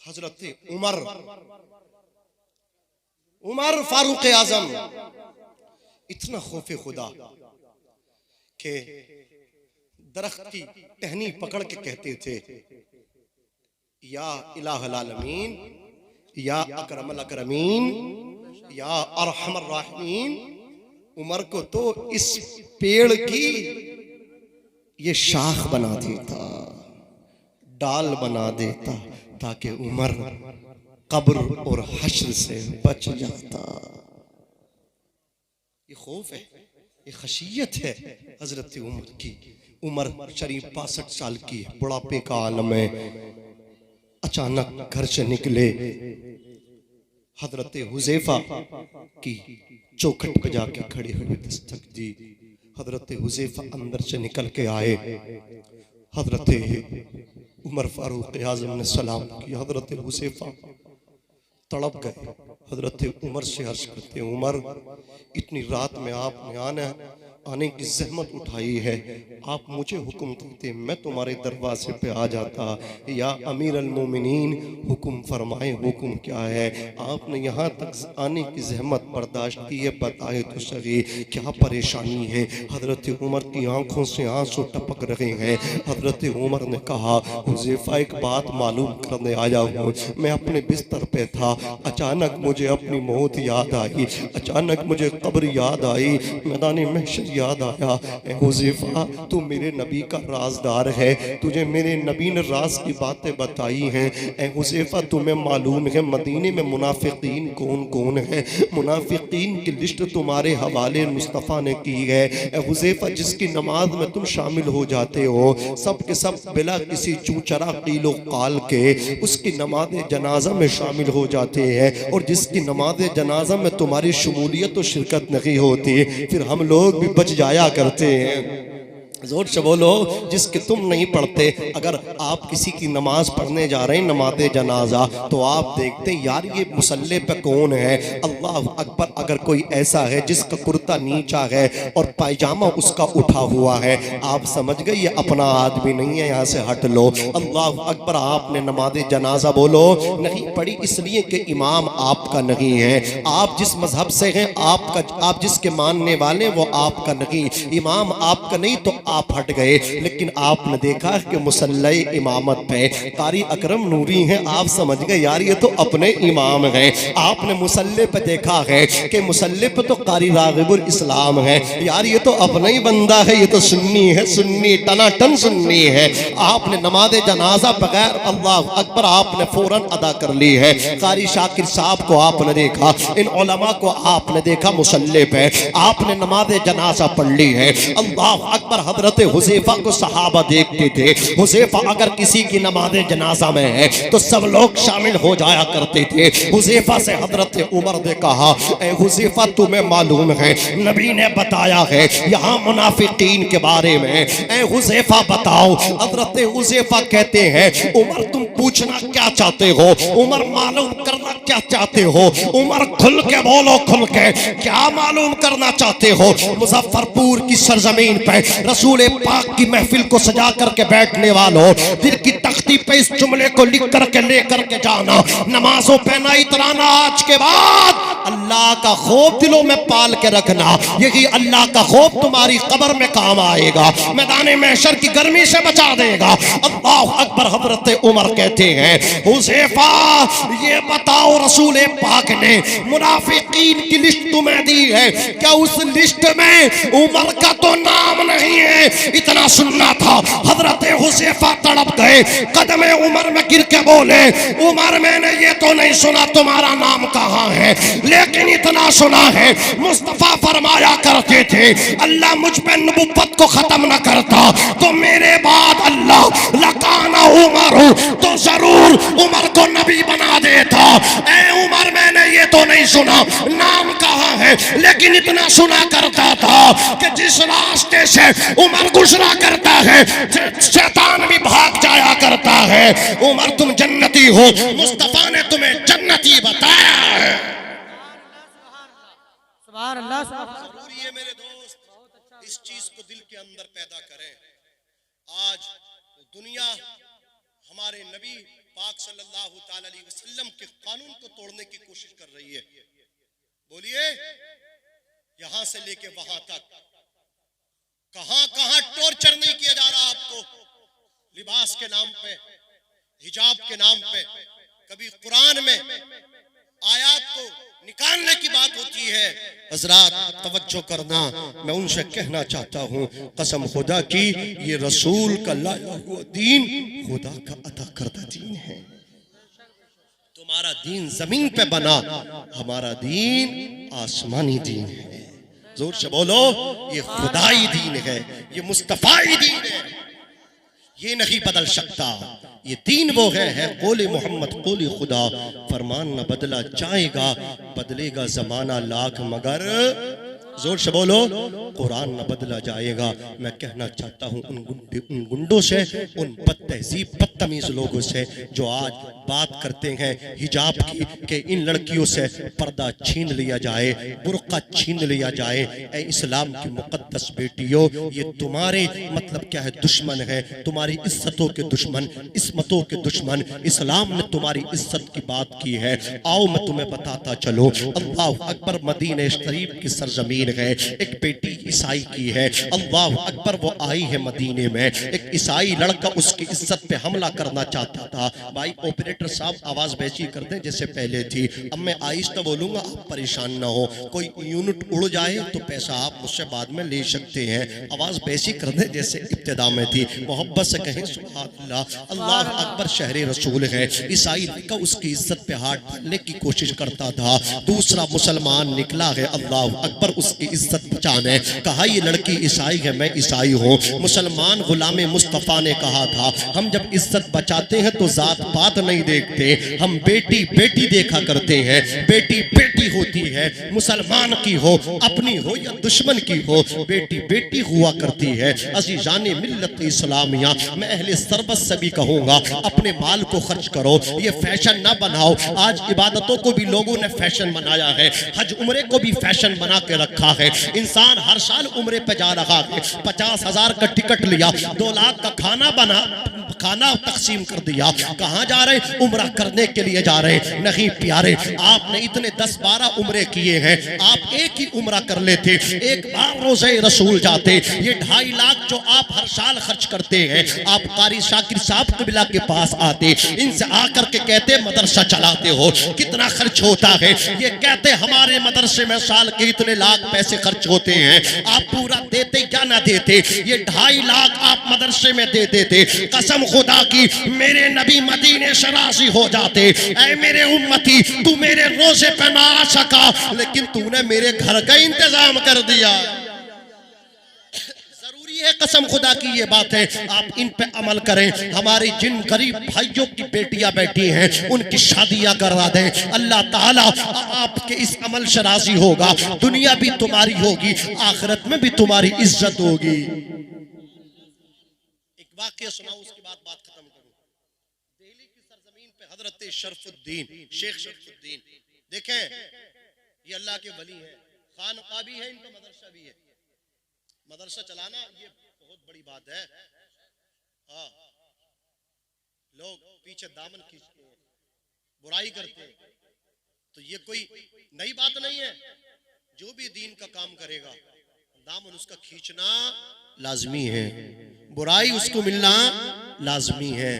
हजरत उमर उमर फारूक आजम इतना खौफे खुदा के दरख्त की टहनी पकड़ के कहते थे, या इलाहुल आलमीन, या अकरमुल अकरमीन, या अरहमर राहिमीन। उमर को तो इस पेड़ की ये शाख बना देता, डाल बना देता, ताकि उमर कब्र और हश्र से बच जाता। ये खौफ है, ये खशियत है हजरत उमर की। उमर शरीफ 62 साल की है, बुढ़ापे का आलम है। अचानक घर से निकले, हजरत हुज़ैफा की चौखट पे जाके खड़े हुए दस्तक दी। हजरत हुज़ैफा अंदर से निकल के आए, हजरत उमर फारूक आज़म ने सलाम किया। हजरत हुज़ैफा तड़प गए, हजरत उमर से अर्ज करते, उमर इतनी रात में आपने आने की जहमत उठाई है, आप मुझे हुक्म देते, मैं तुम्हारे दरवाजे पे आ जाता। या अमीर अल मोमिनीन, हुक्म फरमाए, हुक्म क्या है? आपने यहाँ तक आने की जहमत बर्दाश्त की है, बताए तो सही क्या परेशानी है? हजरत उमर की आंखों से आंसू टपक रहे हैं। हजरत उमर ने कहा, हुज़ैफा एक बात मालूम करने आया हूँ। मैं अपने बिस्तर पे था, अचानक मुझे अपनी मौत याद आई, अचानक मुझे कब्र याद आई, मैदान महशर याद आया। हुज़ैफा, तू मेरे नबी का राजदार है, तुझे मेरे नबी ने राज की बातें बताई हैं। हुज़ैफा, तुम्हें मालूम है मदीने में मुनाफिकीन कौन कौन है? मुनाफिकीन की लिस्ट तुम्हारे हवाले मुस्तफ़ा ने की है। हुज़ैफा, जिसकी नमाज में तुम शामिल हो जाते हो, सब के सब बिला किसी चूचरा कीलो काल के उसकी नमाज जनाजा में शामिल हो जाते हैं, और जिसकी नमाज जनाजा में तुम्हारी शमूलियत और शिरकत नहीं होती, फिर हम लोग भी बच जाया करते हैं। जोर से बोलो, जिसके तुम नहीं पढ़ते। अगर आप किसी की नमाज पढ़ने जा रहे हैं, नमाज जनाजा, तो आप देखते हैं यार ये मुसल्ले पे कौन है? अल्लाह अकबर। अगर कोई ऐसा है जिसका कुर्ता नीचा है और पायजामा उसका उठा हुआ है, आप समझ गए ये अपना आदमी नहीं है, यहाँ से हट लो। अल्लाह अकबर। आपने नमाज जनाजा बोलो नहीं पढ़ी इसलिए कि इमाम आपका नहीं है, आप जिस मजहब से हैं आपका, आप जिसके मानने वाले वो आपका नहीं, इमाम आपका नहीं, तो आप हट गए। लेकिन आपने देखा कि मुसल्ले इमामत पे कारी अकरम नूरी हैं, आप समझ गए यार ये तो अपने इमाम हैं। आपने मुसल्ले पे देखा है कि मुसल्ले पे तो कारी रागिबुल इस्लाम है, यार ये तो अपना ही बंदा है, ये तो सुन्नी है, सुन्नी टनाटन सुन्नी है। आपने नमाज जनाजा बगैर अल्लाह अकबर आपने फौरन अदा कर ली है। कारी शाकिर साहब को आपने देखा, इन उलमा को आपने देखा मुसल्ले पे, आपने नमाज जनाजा पढ़ ली है। अल्लाह अकबर। हजरत हुज़ैफा को सहाबा देखते थे, हुज़ैफा अगर किसी की नमाज जनाजा में है तो सब लोग शामिल हो जाया करते थे। हुज़ैफा से हजरत उमर ने कहा, ए हुज़ैफा, तुम्हें मालूम है नबी ने बताया है यहाँ मुनाफिकीन के बारे में, ए हुज़ैफा बताओ। हजरत हुज़ैफा कहते हैं, उमर तुम पूछना क्या चाहते हो? उमर मालूम करना क्या चाहते हो? उमर खुल के बोलो, खुल के क्या मालूम करना चाहते हो? मुजफ्फरपुर की सरजमीन पे रसूल पाक की महफिल को सजा करके बैठने वालों, दिल की तख्ती पे इस जुमले को लिख करके लेकर के जाना, नमाजों पे ना इतराना, आज के बाद अल्लाह का खौफ दिलों में पाल के रखना, यही अल्लाह का खौफ तुम्हारी कब्र में काम आएगा, मैदान महशर की गर्मी से बचा देगा। अल्लाह अकबर। हजरत उमर कहते हैं, हुज़ैफा ये बताओ रसूल पाक ने मुनाफिकीन की लिस्ट तुम्हें दी है, क्या उस लिस्ट में उमर का तो नाम नहीं है? इतना सुनना था। हजरत हुज़ैफा तड़प गए, कदमे उमर में गिर के बोले, उमर मैंने ये तो नहीं सुना तुम्हारा नाम कहाँ है, लेकिन इतना सुना है मुस्तफा फरमाया करते थे अल्लाह मुझ पे नबुव्वत को खत्म न करता तो मेरे बाद अल्लाह लकाना उमर हो, तो जरूर उमर को नबी बना देता। ए उमर मैंने ये तो नहीं सुना नाम कहाँ है, लेकिन इतना सुना करता था कि जिस रास्ते से उमर गुजरा करता है शैतान भी भाग जाया करता है। उमर तुम जन्नती हो, मुस्तफा ने तुम्हें जन्नती बताया है। सुभान अल्लाह। जरूरी है मेरे दोस्त इस चीज को दिल के अंदर पैदा करें। आज दुनिया हमारे नबी पाक सल्लल्लाहु ताला अलैहि वसल्लम के कानून को तोड़ने की कोशिश कर रही है। बोलिए, यहां से लेके वहां तक कहां कहां टॉर्चर नहीं किया जा रहा आपको, लिबास के नाम पे, हिजाब के नाम पे। कभी कुरान में आयात को निकालने की बात होती है। हजरात तवज्जो करना, मैं उनसे कहना चाहता हूँ, कसम खुदा की ये रसूल का लाया हुआ दीन खुदा का अता करदा दीन है। तुम्हारा दीन जमीन पे बना, हमारा दीन आसमानी दीन है। जोर से बोलो, ये खुदाई दीन है, ये मुस्तफाई दीन है, ये नहीं बदल सकता। ये दीन वो है कौले मोहम्मद कौले खुदा। फरमान न बदला जाएगा, बदलेगा जमाना लाख मगर, जोर से बोलो, कुरान न बदला जाएगा। मैं कहना चाहता हूँ उन गुंडों से, उन बदतहजीब बदतमीज लोगों से जो आज बात करते हैं हिजाब की कि इन लड़कियों से पर्दा छीन लिया जाए, बुर्का छीन लिया जाए। ए इस्लाम की मुकद्दस बेटियों, ये तुम्हारे मतलब क्या है, दुश्मन है, तुम्हारी इज्जतों के दुश्मन, इस्मतों के दुश्मन। इस्लाम ने तुम्हारी इज्जत की बात की है। आओ मैं तुम्हें बताता चलो, अल्लाह अकबर मदीने शरीफ की सरजमीन है, एक बेटी ईसाई की है। अल्लाह अकबर, वो आई है मदीने में, एक ईसाई लड़का उसकी इज्जत पे हमला करना चाहता था। भाई ऑपरेटर साहब आवाज वैसी कर दें जैसे पहले थी। अब मैं आहिस्ता बोलूंगा, आप परेशान ना हो। कोई यूनिट उड़ जाए तो पैसा आप मुझसे बाद में ले सकते हैं। आवाज वैसी कर दें जैसे इब्तिदा में थी, मोहब्बत से कहें सुभान अल्लाह। अल्लाह अकबर शहरे रसूल है। ईसाई लड़का उसकी इज्जत पे हाथ डालने की कोशिश करता था। दूसरा मुसलमान निकला है, अल्लाह अकबर उसकी इज्जत बचाने। कहा ये लड़की ईसाई है, मैं ईसाई हूँ। मुसलमान गुलाम मुस्तफ़ा ने कहा था, हम जब इज्जत बचाते हैं तो जात पात नहीं देखते, हम बेटी बेटी देखा करते हैं। बेटी बेटी होती है, मुसलमान की हो, अपनी हो या दुश्मन की हो, बेटी बेटी हुआ करती है। अज़ीज़ाने मिल्लत इस्लामिया, मैं अहले सरबत से भी कहूँगा, अपने माल को खर्च करो, ये फैशन ना बनाओ। आज इबादतों को भी लोगों ने फैशन बनाया है, हज उम्रे को भी फैशन बना के रखा है। इंसान हर साल उम्रे पे जा रहा है, 50,000 का टिकट लिया, 2 लाख का खाना तकसीम कर दिया। कहाँ जा रहे? उम्रा करने के लिए जा रहे। नहीं प्यारे, आपने इतने 10-12 उम्रे किए हैं, आप एक ही उम्रा कर लेते, एक बार रोज़े रसूल जाते। ये 2.5 लाख जो आप हर साल खर्च करते हैं, आप कारी शाकिर साहब कबिला के पास आते, इनसे आकर के कहते मदरसा चलाते हो, कितना खर्च होता है? ये कहते हमारे मदरसे में साल के इतने लाख पैसे खर्च होते हैं। आप पूरा देते क्या ना देते? ये 2.5 लाख आप मदरसे में दे देते। कसम खुदा की, मेरे नबी मदीने से राज़ी हो जाते। ऐ मेरे उम्मती, तू मेरे रोजे पे ना आ सका, लेकिन तूने मेरे घर का इंतजाम कर दिया। जरूरी है, कसम खुदा की ये बात है, आप इन पे अमल करें। हमारे जिन गरीब भाइयों की बेटियां बैठी हैं, उनकी शादियां करा दें। अल्लाह ताला आपके इस अमल से राज़ी होगा। दुनिया भी तुम्हारी होगी, आखिरत में भी तुम्हारी इज्जत होगी। वाक्य सुनाऊं, उसके बाद बात खत्म करूं। दिल्ली की सरजमीन पे हजरत शरफुद्दीन, शेख शरफुद्दीन, देखें ये अल्लाह के वली हैं, खानका भी है, इनका मदरसा भी है। मदरसा चलाना ये बहुत बड़ी बात है। हाँ, लोग पीछे दामन खींचते हैं, बुराई करते हैं, तो ये कोई नई बात नहीं है। जो भी दीन का काम करेगा, दामन उसका खींचना लाजमी है, बुराई उसको मिलना लाजमी है।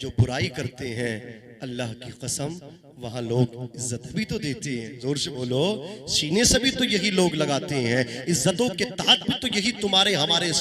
जो बुराई करते हैं, अल्लाह की कसम, वहां लोग इज्जत भी तो देते हैं। जोर से बोलो, सीने से भी तो यही लोग लगाते हैं, इज्जतों के ताज भी तो यही तुम्हारे हमारे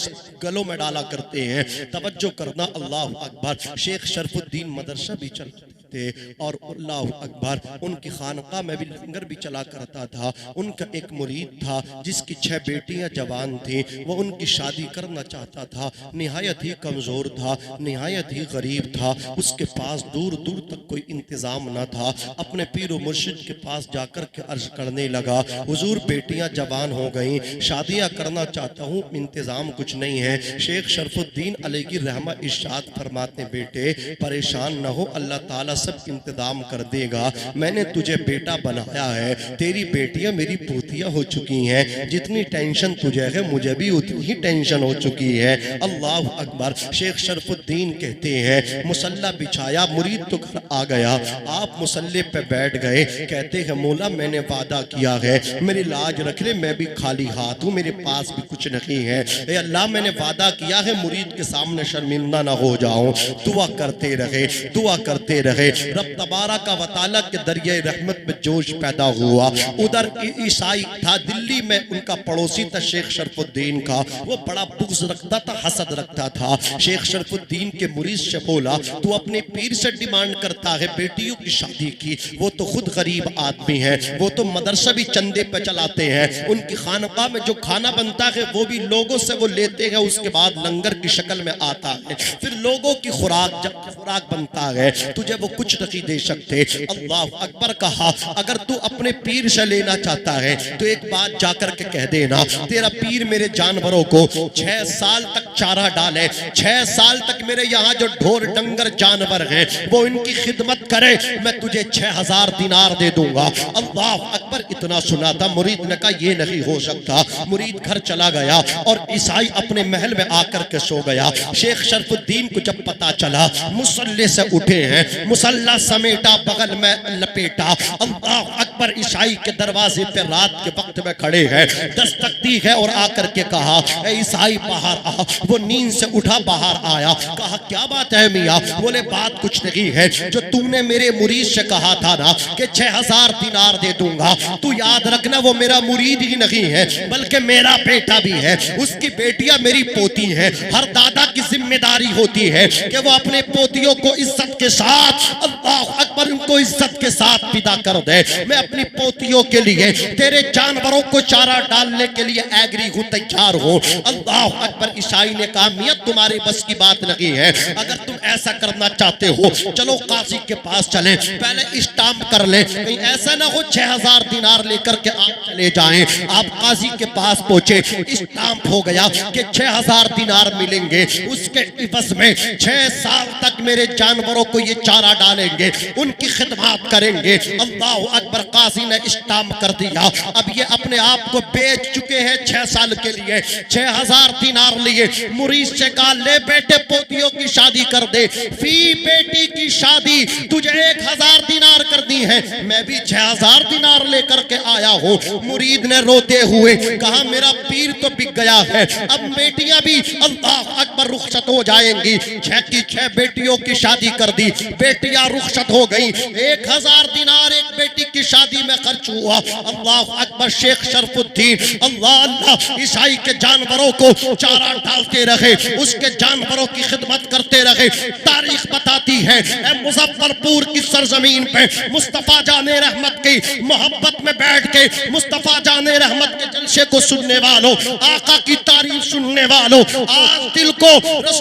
गलों में डाला करते हैं। तवज्जो करना, अल्लाह अकबर। शेख शरफुद्दीन मदरसा भी चलते थे, और अल्लाह अकबर, उनकी खानका में भी लंगर भी चला करता था। उनका एक मुरीद था जिसकी 6 बेटियां जवान थी, वो उनकी शादी करना चाहता था। निहायत ही कमजोर था, निहायत ही गरीब था, उसके पास दूर दूर तक कोई इंतजाम इंतजाम न था, अपने पीर व मुर्शिद के पास जाकर के अर्ज करने लगा, हुजूर बेटियां जवान हो गईं, शादियां करना चाहता हूँ, इंतजाम कुछ नहीं है। शेख शरफुद्दीन अलैहि रहमा इरशाद फरमाते, बेटे परेशान न हो, अल्लाह ताला सब इंतजाम कर देगा। मैंने तुझे बेटा बनाया है, तेरी बेटियां मेरी पोतियां हो चुकी हैं, जितनी टेंशन तुझे है मुझे भी उतनी ही टेंशन हो चुकी है। अल्लाह अकबर। शेख शरफुद्दीन कहते हैं मुसल्ला बिछाया, मुरीद तो घर आ गया, आप मुसल्ले पे बैठ गए, कहते हैं मौला मैंने वादा किया है, मेरी लाज रख ले, मैं भी खाली हाथ हूँ, मेरे पास भी कुछ नहीं है। ए अल्लाह मैंने वादा किया है मुरीद के सामने शर्मिंदा ना हो जाऊं। दुआ करते रहे, दुआ करते रहे। रब तबारा का वताला के दरिया रहमत में जोश पैदा हुआ। उधर ईसाई था दिल्ली में, उनका पड़ोसी था शेख शरफुद्दीन का, वो बड़ा बुग़्ज़ रखता था, हसद रखता था। शेख शरफुद्दीन के मुरीद से बोला तू अपने पीर से डिमांड करता है बेटियों की शादी की, वो तो खुद गरीब आदमी है, वो तो मदरसा भी चंदे पे चलाते हैं, उनकी खानका में जो खाना बनता है वो भी लोगों से वो लेते हैं, उसके बाद लंगर की शक्ल में आता है, फिर लोगों की खुराक जब खुराक बनता है, तुझे वो कुछ नहीं दे सकते। अल्लाह अकबर कहा अगर तू अपने पीर से लेना चाहता है तो एक बात जाकर के कह देना, तेरा पीर मेरे जानवरों को 6 साल तक चारा डाले, 6 साल तक मेरे यहाँ जो ढोर डंगर जानवर हैं वो इनकी खिदमत करे, मैं तुझे 6000 दिनार दे दूंगा। अल्लाह अकबर। इतना सुना था, मुरीद ने कहा ये नहीं हो सकता। मुरीद घर चला गया और ईसाई अपने महल में आकर के सो गया। शेख शरफुद्दीन को जब पता चला, मुसल्ले से उठे हैं, मुसल्ला समेटा, बगल में लपेटा, अल्लाह अकबर, ईसाई के दरवाजे पे रात के वक्त में खड़े हैं, दस्तक दी है और आकर के कहा ए ईसाई बाहर आ। वो नींद से उठा, बाहर आया, कहा क्या बात है मियाँ? बोले बात कुछ नहीं है, जो तूने मेरे मुरीद से कहा था ना कि 6000 दिनार दे दूंगा, तू याद रखना वो मेरा मुरीद ही नहीं है बल्कि मेरा बेटा भी है, उसकी बेटियां मेरी पोती हैं। हर दादा की जिम्मेदारी होती है कि वो अपने पोतियों को इज्जत के साथ, अल्लाह अकबर, उनको इज्जत के साथ विदा कर दे। मैं अपनी पोतियों के लिए, तेरे जानवरों को चारा डालने के लिए एग्री हूँ, तैयार हूँ। अल्लाह अकबर। ईसाई ने कहा मियां तुम्हारी बस की बात नहीं है, अगर तुम ऐसा करना चाहते हो चलो काजी के पास चले, पहले स्टाम्प कर ले, कहीं ऐसा ना हो 6000 दिनार लेकर के आप चले जाएं। आप काजी के पास पहुंचे, स्टाम्प हो गया कि 6000 दिनार मिलेंगे, उसके इवज में 6 साल तक मेरे जानवरों को ये चारा डालेंगे, उनकी खिदमत करेंगे। अल्लाह अकबर। काजी ने स्टाम्प कर दिया। अब ये अपने आप को बेच चुके हैं 6 साल के लिए, 6000 दिनार लिए। मुरीद से कहा ले बेटे पोतियों की शादी कर दे, फी बेटी की शादी तुझे 1000 दिनार करनी है, मैं भी 6000 दिनार लेकर के आया हूँ। मुरीद ने रोते हुए कहा मेरा पीर तो बिक गया है, अब बेटियां भी अल्लाह अकबर रुखसत हो जाएंगी। 6 की 6 बेटियों की शादी कर दी, बेटियां रुखसत हो गई, 1000 दिनार एक बेटी की शादी में खर्च हुआ। अल्लाह अकबर। शेख शरफुद्दीन अल्लाह अल्लाह ईसाई के जानवरों को चारा डालते रहे, उसके जानवरों की खिदमत करते रहे। तारीख बताती है मुजफ्फरपुर की सरजमीन पे मुस्तफा जाने रहमत की मोहब्बत में बैठ के, मुस्तफा जाने रहमत के जलसे को सुनने वालों, आका की तारीफ सुनने वालों, आज दिल को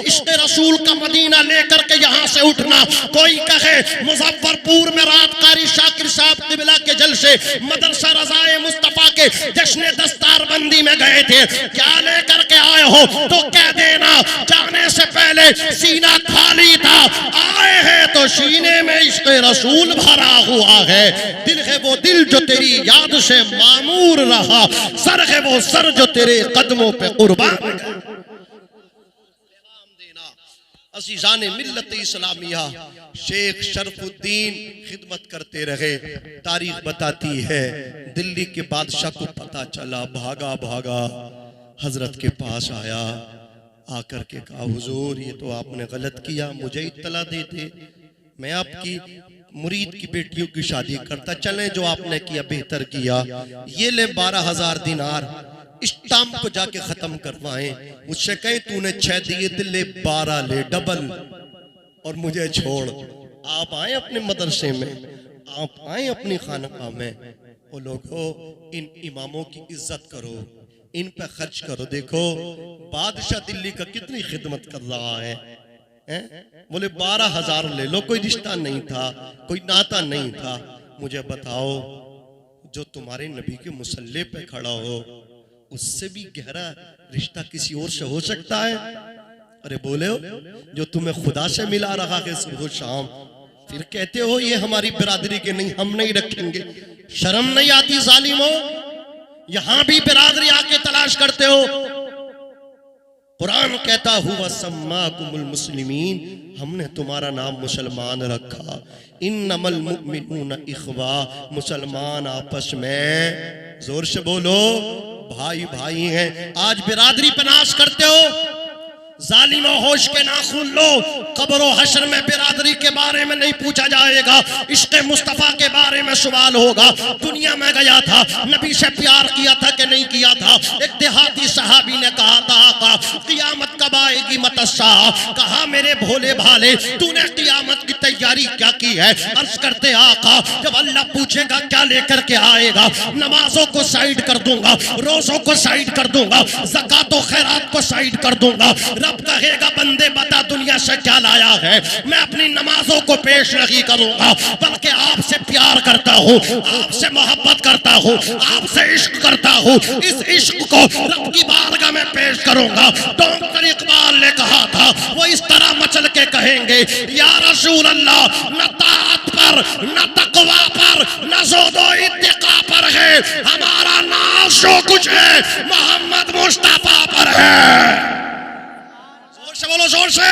इश्क़ रसूल का मदीना लेकर के यहाँ से उठना। कोई कहे मुजफ्फरपुर में रात कारी शाकिर साहब क़िबला के जलसे, मदरसा रज़ाए मुस्तफा के जश्न दस्तारबंदी में गए थे, क्या लेकर के आए हो तो कह देना जाने से पहले सीना खाली था, आए हैं तो सीने में इश्क़ रसूल भरा हुआ है। दिल है वो दिल जो तेरी याद से मामूर रहा, सर है वो सर जो तेरे कदमों पे कुर्बान। अज़ीज़ाने मिल्लत इस्लामिया शेख शरफुद्दीन खिदमत करते रहे। तारीख बताती है दिल्ली के बादशाह को पता चला, भागा भागा हजरत के पास आया, आकर के कहा हुजूर ये तो आपने गलत किया, मुझे इत्तला देते, मैं आपकी मुरीद की बेटियों की शादी करता, चलें जो आपने किया बेहतर किया, ये ले 12000 दिनार, स्टाम्प को जाके खत्म करवाएं। मुझसे कहीं तूने 6 दिए थे, ले 12 ले, डबल, और मुझे छोड़। आप आए अपने मदरसे में, आप आए अपनी खानका में। वो लोगों इन इमामों की इज्जत करो, इन पे खर्च करो। देखो बादशाह दिल्ली का कितनी खिदमत कर रहा है, बोले 12,000 ले लो, कोई रिश्ता नहीं था, कोई नाता नहीं था। मुझे बताओ जो तुम्हारे नबी के मुसल्ले पे खड़ा हो उससे भी गहरा रिश्ता किसी और से हो सकता है? अरे बोले हो जो तुम्हें खुदा से मिला रहा है सुबह शाम, फिर कहते हो ये हमारी बिरादरी के नहीं, हम नहीं रखेंगे। शर्म नहीं आती जालिमो? यहां भी बिरादरी आके तलाश करते हो। कुरान कहता हुआ सम्माकुमुल मुस्लिमीन, हमने तुम्हारा नाम मुसलमान रखा। इन्नमल मुमिनून इखवा, मुसलमान आपस में, जोर से बोलो, भाई भाई हैं। आज बिरादरी पे नाश करते हो। जालिमो होश के नाखून लो, कब्र हश्र में बिरादरी के बारे में नहीं पूछा जाएगा, इश्क मुस्तफा के बारे में सवाल होगा। दुनिया में गया था, नबी से प्यार किया था कि नहीं किया था? एक देहाती सहाबी ने कहा था आका क़ियामत कब आएगी मतस्सा, कहा मेरे भोले भाले तूने क़ियामत की तैयारी क्या की है? अर्ज करते आका जब अल्लाह पूछेगा क्या लेकर के आएगा, नमाजों को साइड कर दूंगा, रोजों को साइड कर दूंगा, ज़कात और खैरात को साइड कर दूंगा। रब कहेगा बंदे बता दुनिया से क्या लाया है? मैं अपनी नमाजों को पेश नहीं करूंगा, बल्कि आपसे प्यार करता हूँ, आपसे मोहब्बत करता हूँ, आपसे इश्क करता हूँ। इस इश्क को रब की बारगाह में पेश करूंगा। डॉक्टर इकबाल ने कहा था, वो इस तरह मचल के कहेंगे या रसूल अल्लाह, न ताअत पर, न तकवा पर, न ज़ुहद इत्तिका पर है, हमारा नाज जो कुछ है मोहम्मद मुस्तफा पर है। से बोलो जोर से,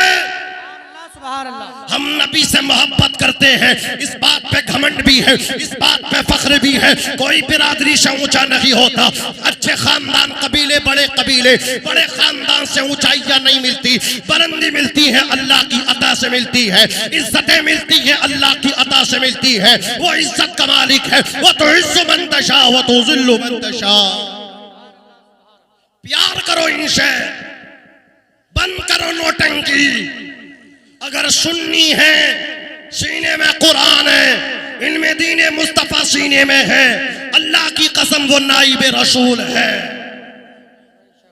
हम नबी से मोहब्बत करते हैं, इस बात पे घमंड भी है, इस बात पे फख्र भी है। कोई बिरादरी से ऊंचा नहीं होता। अच्छे खानदान, कबीले, बड़े कबीले, बड़े खानदान से ऊंचाइयां नहीं मिलती, बुलंदी मिलती है अल्लाह की अता से मिलती है, इज्जतें मिलती है अल्लाह की अता से मिलती है। वो इज्जत का मालिक है, वो तो इज्जु मन तशा वो तो ज़िल्लु मन तशा। प्यार करो इनसे, बंद करो नोटंकी। अगर सुन्नी है सीने में कुरान है, इनमें दीने मुस्तफा सीने में है, अल्लाह की कसम वो नाइबे रसूल है।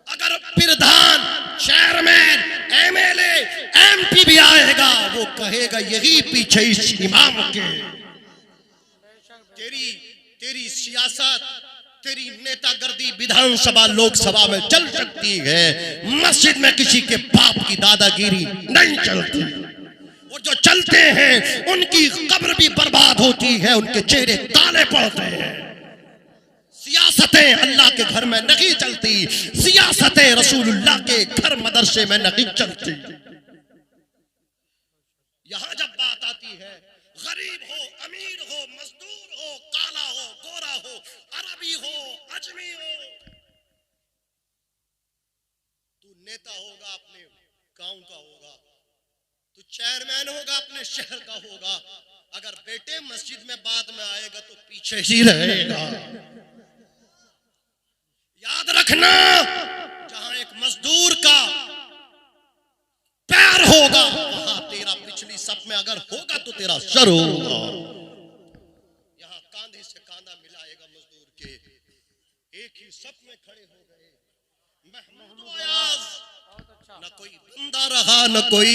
अगर प्रधान, चेयरमैन, एमएलए, एमपी भी आएगा वो कहेगा यही पीछे इस इमाम के। तेरी सियासत, तेरी नेतागर्दी विधानसभा लोकसभा में चल सकती है, मस्जिद में किसी के बाप की दादागिरी नहीं चलती। और जो चलते हैं उनकी कब्र भी बर्बाद होती है, उनके चेहरे काले पड़ते हैं। सियासतें अल्लाह के घर में नहीं चलती, सियासतें रसूलुल्लाह के घर मदरसे में नहीं चलती। यहां जब बात आती है गरीब हो, अमीर हो, मजदूर हो, काला हो, गोरा हो, अरबी हो, अजमी हो, तू नेता होगा अपने गांव का होगा, तू चेयरमैन होगा अपने शहर का होगा, अगर बेटे मस्जिद में बाद में आएगा तो पीछे ही रहेगा। याद रखना, जहां एक मजदूर का पैर होगा वहां तेरा पिछली सफ में अगर होगा तो तेरा सर होगा। यहां कांधे से कांधा मिलाएगा मजदूर के, एक ही सफ में खड़े हो गए। महमूद अयाज, न कोई बंदा रहा न कोई